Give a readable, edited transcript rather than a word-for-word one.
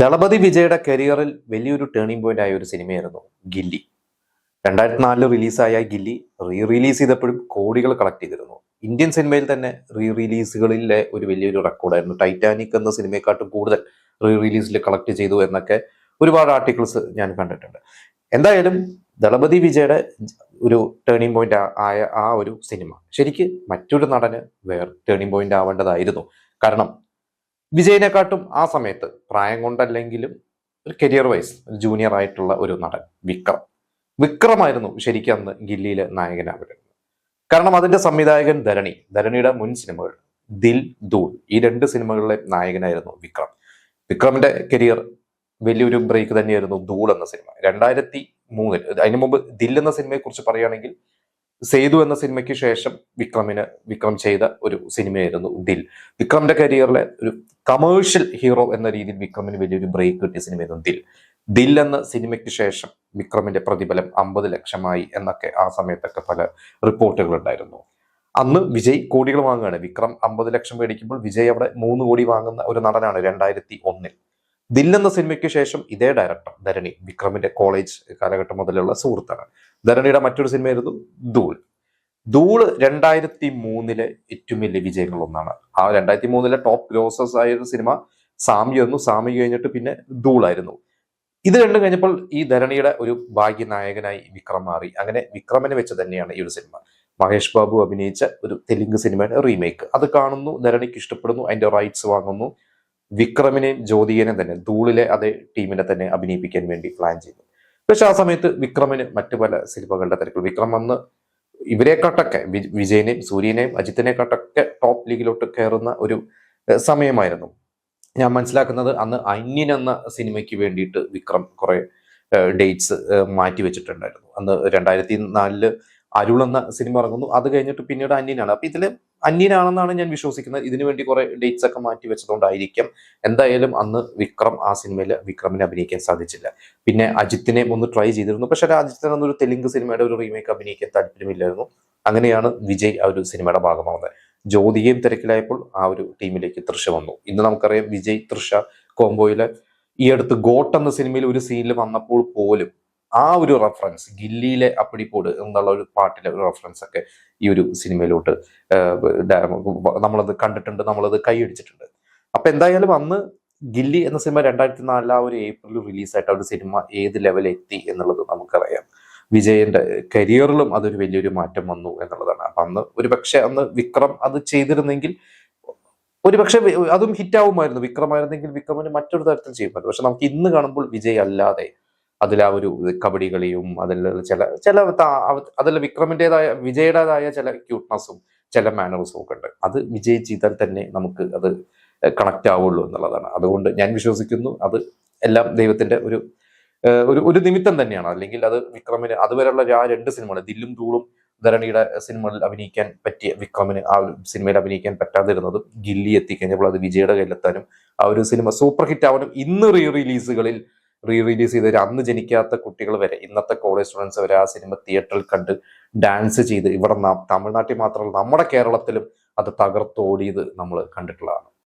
ദളപതി വിജയുടെ കരിയറിൽ വലിയൊരു ടേണിംഗ് പോയിന്റ് ആയ ഒരു സിനിമയായിരുന്നു ഗില്ലി. 2004 റിലീസായ ഗില്ലി റിലീസ് ചെയ്തപ്പോഴും കോടികൾ കളക്ട് ചെയ്തിരുന്നു. ഇന്ത്യൻ സിനിമയിൽ തന്നെ റിലീസുകളിലെ ഒരു വലിയൊരു റെക്കോർഡായിരുന്നു. ടൈറ്റാനിക് എന്ന സിനിമയെക്കാട്ടും കൂടുതൽ റിലീസിൽ കളക്ട് ചെയ്തു എന്നൊക്കെ ഒരുപാട് ആർട്ടിക്കിൾസ് ഞാൻ കണ്ടിട്ടുണ്ട്. എന്തായാലും ദളപതി വിജയുടെ ഒരു ടേണിംഗ് പോയിന്റ് ആയ ആ ഒരു സിനിമ ശരിക്ക് മറ്റൊരു നടന് വേറെ ടേണിംഗ് പോയിന്റ് ആവേണ്ടതായിരുന്നു. കാരണം വിജയിനെക്കാട്ടും ആ സമയത്ത് പ്രായം കൊണ്ടല്ലെങ്കിലും ഒരു കരിയർ വൈസ് ജൂനിയർ ആയിട്ടുള്ള ഒരു നടൻ വിക്രമായിരുന്നു ശരിക്കും അന്ന് ഗില്ലിയിലെ നായകനാവുന്നത്. കാരണം അതിന്റെ സംവിധായകൻ ധരണിയുടെ മുൻ സിനിമകൾ ദിൽ ദൂൾ ഈ രണ്ട് സിനിമകളിലെ നായകനായിരുന്നു വിക്രമിന്റെ കരിയർ വലിയൊരു ബ്രേക്ക് തന്നെയായിരുന്നു ധൂൾ എന്ന സിനിമ 2003. അതിനു മുമ്പ് ദിൽ എന്ന സിനിമയെ കുറിച്ച് പറയുകയാണെങ്കിൽ സേതു എന്ന സിനിമയ്ക്ക് ശേഷം വിക്രം ചെയ്ത ഒരു സിനിമയായിരുന്നു ദിൽ. വിക്രമിന്റെ കരിയറിലെ ഒരു കമേഴ്ഷ്യൽ ഹീറോ എന്ന രീതിയിൽ വിക്രമിന് വലിയൊരു ബ്രേക്ക് കിട്ടിയ സിനിമയായിരുന്നു ദിൽ എന്ന സിനിമയ്ക്ക് ശേഷം വിക്രമിന്റെ പ്രതിഫലം 50 ലക്ഷമായി എന്നൊക്കെ ആ സമയത്തൊക്കെ പല റിപ്പോർട്ടുകൾ ഉണ്ടായിരുന്നു. അന്ന് വിജയ് കോടികൾ വാങ്ങുകയാണ്. വിക്രം 50 ലക്ഷം മേടിക്കുമ്പോൾ വിജയ് അവിടെ 3 കോടി വാങ്ങുന്ന ഒരു നടനാണ് 2001. ദിൽ എന്ന സിനിമയ്ക്ക് ശേഷം ഇതേ ഡയറക്ടർ ധരണി വിക്രമിന്റെ കോളേജ് കാലഘട്ടം മുതലുള്ള സുഹൃത്താണ്. ധരണിയുടെ മറ്റൊരു സിനിമയായിരുന്നു ധൂള് 2003 ഏറ്റവും വലിയ വിജയങ്ങൾ ഒന്നാണ്. ആ 2003 ടോപ്പ് ഗ്രോസേഴ്സ് ആയ ഒരു സിനിമ സാമി കഴിഞ്ഞിട്ട് പിന്നെ ധൂളായിരുന്നു. ഇത് രണ്ടും കഴിഞ്ഞപ്പോൾ ഈ ധരണിയുടെ ഒരു ഭാഗ്യനായകനായി വിക്രം മാറി. അങ്ങനെ വിക്രമിനെ വെച്ച് തന്നെയാണ് ഈ ഒരു സിനിമ. മഹേഷ് ബാബു അഭിനയിച്ച ഒരു തെലുങ്ക് സിനിമയുടെ റീമേക്ക്. അത് കാണുന്നു, ധരണിക്ക് ഇഷ്ടപ്പെടുന്നു, അതിന്റെ റൈറ്റ്സ് വാങ്ങുന്നു. വിക്രമിനെയും ജ്യോതികനെയും തന്നെ ധൂളിലെ അതേ ടീമിനെ തന്നെ അഭിനയിപ്പിക്കാൻ വേണ്ടി പ്ലാൻ ചെയ്തു. പക്ഷെ ആ സമയത്ത് വിക്രമിന് മറ്റു പല സിനിമകളുടെ തിരക്കുകൾ. വിക്രം അന്ന് ഇവരെക്കാട്ടൊക്കെ വിജയനെയും സൂര്യനെയും അജിത്തിനെക്കാട്ടൊക്കെ ടോപ്പ് ലീഗിലോട്ട് കയറുന്ന ഒരു സമയമായിരുന്നു. ഞാൻ മനസ്സിലാക്കുന്നത് അന്ന് അന്യൻ എന്ന സിനിമയ്ക്ക് വേണ്ടിയിട്ട് വിക്രം കുറെ ഡേറ്റ്സ് മാറ്റി വെച്ചിട്ടുണ്ടായിരുന്നു. അന്ന് 2004 അരുൾ എന്ന സിനിമ ഇറങ്ങുന്നു. അത് കഴിഞ്ഞിട്ട് പിന്നീട് അന്യനാണ്. അപ്പൊ ഇതില് അന്യനാണെന്നാണ് ഞാൻ വിശ്വസിക്കുന്നത്. ഇതിനു വേണ്ടി കുറെ ഡേറ്റ്സ് ഒക്കെ മാറ്റി വെച്ചതുകൊണ്ടായിരിക്കും. എന്തായാലും അന്ന് വിക്രം ആ സിനിമയിൽ വിക്രമിനെ അഭിനയിക്കാൻ സാധിച്ചില്ല. പിന്നെ അജിത്തിനെ ഒന്ന് ട്രൈ ചെയ്തിരുന്നു. പക്ഷെ അജിത്തിനൊന്നും ഒരു തെലുങ്ക് സിനിമയുടെ ഒരു റീമേക്ക് അഭിനയിക്കാൻ താല്പര്യമില്ലായിരുന്നു. അങ്ങനെയാണ് വിജയ് ആ ഒരു സിനിമയുടെ ഭാഗമാവുന്നത്. ജ്യോതികയും തിരക്കിലായപ്പോൾ ആ ഒരു ടീമിലേക്ക് തൃഷ വന്നു. ഇന്ന് നമുക്കറിയാം വിജയ് തൃഷ കോംബോയിലെ ഈ അടുത്ത് ഗോട്ട് എന്ന സിനിമയിൽ ഒരു സീനിൽ വന്നപ്പോൾ പോലും ആ ഒരു റെഫറൻസ് ഗില്ലിയിലെ അപ്പടിപ്പോട് എന്നുള്ള ഒരു പാട്ടിലെ ഒരു റെഫറൻസ് ഒക്കെ ഈ ഒരു സിനിമയിലോട്ട് നമ്മളത് കണ്ടിട്ടുണ്ട്, നമ്മളത് കൈയടിച്ചിട്ടുണ്ട്. അപ്പൊ എന്തായാലും അന്ന് ഗില്ലി എന്ന സിനിമ 2004 ആ ഒരു ഏപ്രിൽ റിലീസായിട്ട് ആ ഒരു സിനിമ ഏത് ലെവലിൽ എത്തി എന്നുള്ളത് നമുക്കറിയാം. വിജയന്റെ കരിയറിലും അതൊരു വലിയൊരു മാറ്റം വന്നു എന്നുള്ളതാണ്. അപ്പൊ അന്ന് വിക്രം അത് ചെയ്തിരുന്നെങ്കിൽ ഒരുപക്ഷെ അതും ഹിറ്റാവുമായിരുന്നു. വിക്രമായിരുന്നെങ്കിൽ വിക്രമിന് മറ്റൊരു തരത്തിൽ ചെയ്യുമായിരുന്നു. പക്ഷെ നമുക്ക് ഇന്ന് കാണുമ്പോൾ വിജയ് അല്ലാതെ അതിൽ ആ ഒരു കബഡി കളിയും അതിൽ വിജയുടേതായ ചില ക്യൂട്ട്നെസ്സും ചില മാനേഴ്സും ഒക്കെ ഉണ്ട്. അത് വിജയ് ചെയ്താൽ തന്നെ നമുക്ക് അത് കണക്ട് ആവുള്ളൂ എന്നുള്ളതാണ്. അതുകൊണ്ട് ഞാൻ വിശ്വസിക്കുന്നു അത് എല്ലാം ദൈവത്തിന്റെ ഒരു നിമിത്തം തന്നെയാണ്. അല്ലെങ്കിൽ അത് വിക്രമിന് അതുവരെയുള്ള ആ 2 സിനിമകൾ ദില്ലും ധൂളും ധരണിയുടെ സിനിമകളിൽ അഭിനയിക്കാൻ പറ്റിയ വിക്രമിന് ആ ഒരു സിനിമയിൽ അഭിനയിക്കാൻ പറ്റാതിരുന്നതും ഗില്ലി എത്തിക്കഴിഞ്ഞപ്പോൾ അത് വിജയുടെ കയ്യിലെത്താനും ആ ഒരു സിനിമ സൂപ്പർ ഹിറ്റ് ആവാനും ഇന്ന് റിലീസ് ചെയ്ത അന്ന് ജനിക്കാത്ത കുട്ടികൾ വരെ, ഇന്നത്തെ കോളേജ് സ്റ്റുഡൻസ് വരെ ആ സിനിമ തിയേറ്ററിൽ കണ്ട് ഡാൻസ് ചെയ്ത് ഇവിടെ തമിഴ്നാട്ടിൽ മാത്രമല്ല നമ്മുടെ കേരളത്തിലും അത് തകർത്തോടിയത് നമ്മൾ കണ്ടിട്ടുള്ളതാണ്.